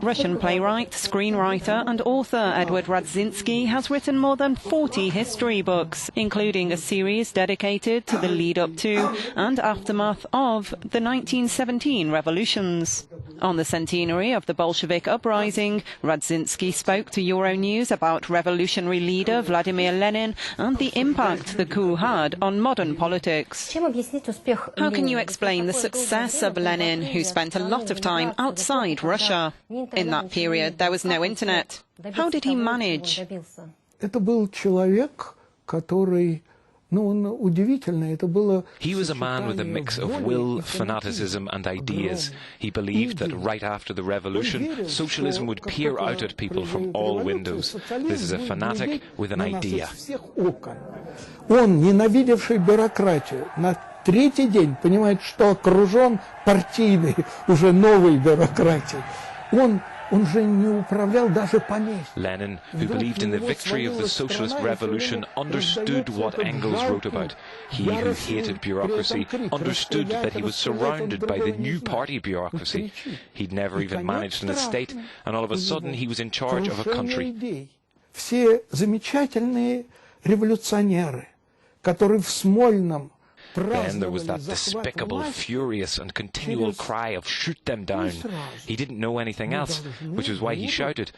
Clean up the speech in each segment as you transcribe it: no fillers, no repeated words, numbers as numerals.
Russian playwright, screenwriter and author Edvard Radzinsky has written more than 40 history books, including a series dedicated to the lead-up to and aftermath of the 1917 revolutions. On the centenary of the Bolshevik Uprising, Radzinsky spoke to Euronews about revolutionary leader Vladimir Lenin and the impact the coup had on modern politics. How can you explain the success of Lenin, who spent a lot of time outside Russia? In that period, there was no internet. How did he manage? He was a man with a mix of will, fanaticism and ideas. He believed that right after the revolution, socialism would peer out at people from all windows. This is a fanatic with an idea. Он, ненавидевший бюрократию, на третий день понимает, что окружен партийной, уже новой бюрократией. Lenin, who believed in the victory of the socialist revolution, understood what Engels wrote about. He who hated bureaucracy understood that he was surrounded by the new party bureaucracy. He'd never even managed an estate, and all of a sudden he was in charge of a country. Все замечательные революционеры, которые в Смольном. Then there was that despicable, furious and continual cry of shoot them down. He didn't know anything else, which was why he shouted.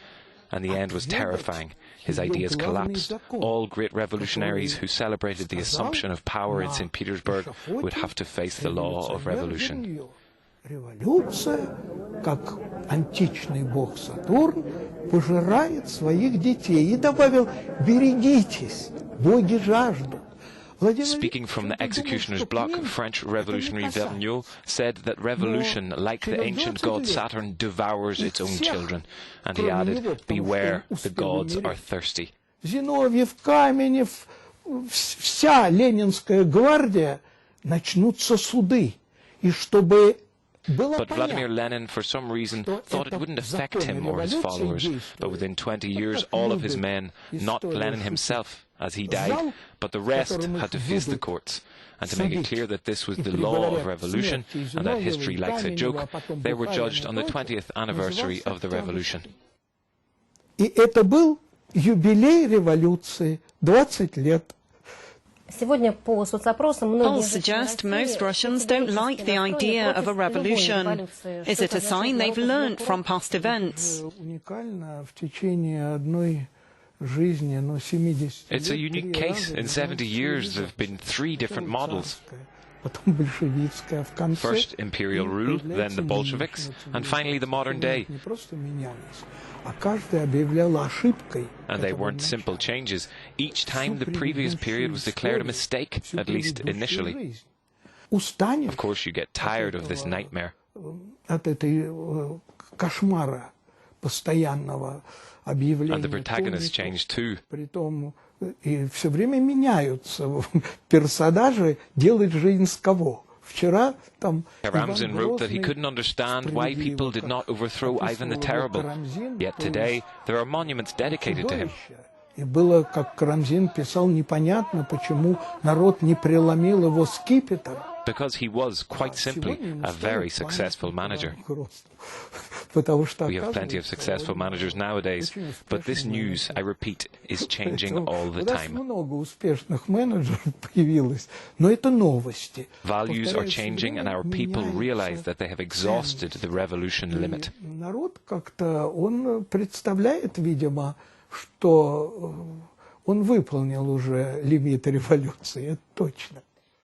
And the end was terrifying. His ideas collapsed. All great revolutionaries who celebrated the assumption of power in St. Petersburg would have to face the law of revolution. Революция, как античный бог Сатурн, пожирает своих детей. И добавил, берегитесь, боги жаждут. Speaking from the executioner's block, French revolutionary Vergniaud said that revolution, like the ancient god Saturn, devours its own children. And he added, beware, the gods are thirsty. Зиновьев, Каменев, вся Ленинская гвардия, начнутся суды. И чтобы But Vladimir Lenin, for some reason, thought it wouldn't affect him or his followers. But within 20 years, all of his men, not Lenin himself, as he died, but the rest had to face the courts. And to make it clear that this was the law of revolution and that history likes a joke, they were judged on the 20th anniversary of the revolution. И это был юбилей революции, 20 лет. Polls suggest most Russians don't like the idea of a revolution. Is it a sign they've learnt from past events? It's a unique case. In 70 years, there have been 3 different models. First imperial rule, then the Bolsheviks, and finally the modern day. And they weren't simple changes. Each time the previous period was declared a mistake, at least initially. Of course, you get tired of this nightmare. And the protagonists change too. И все время меняются персонажи, делают жизнь с кого? Вчера там Karamzin wrote that he couldn't understand why people did not overthrow Ivan the Terrible. Yet today there are monuments dedicated to him. И было, как Карамзин писал, непонятно, почему народ не преломил его скипетр. Because he was, quite simply, a very successful manager. We have plenty of successful managers nowadays, but this news, I repeat, is changing all the time. Values are changing and our people realize that they have exhausted the revolution limit. Народ как-то, он представляет, видимо, что он выполнил уже лимит революции, это точно.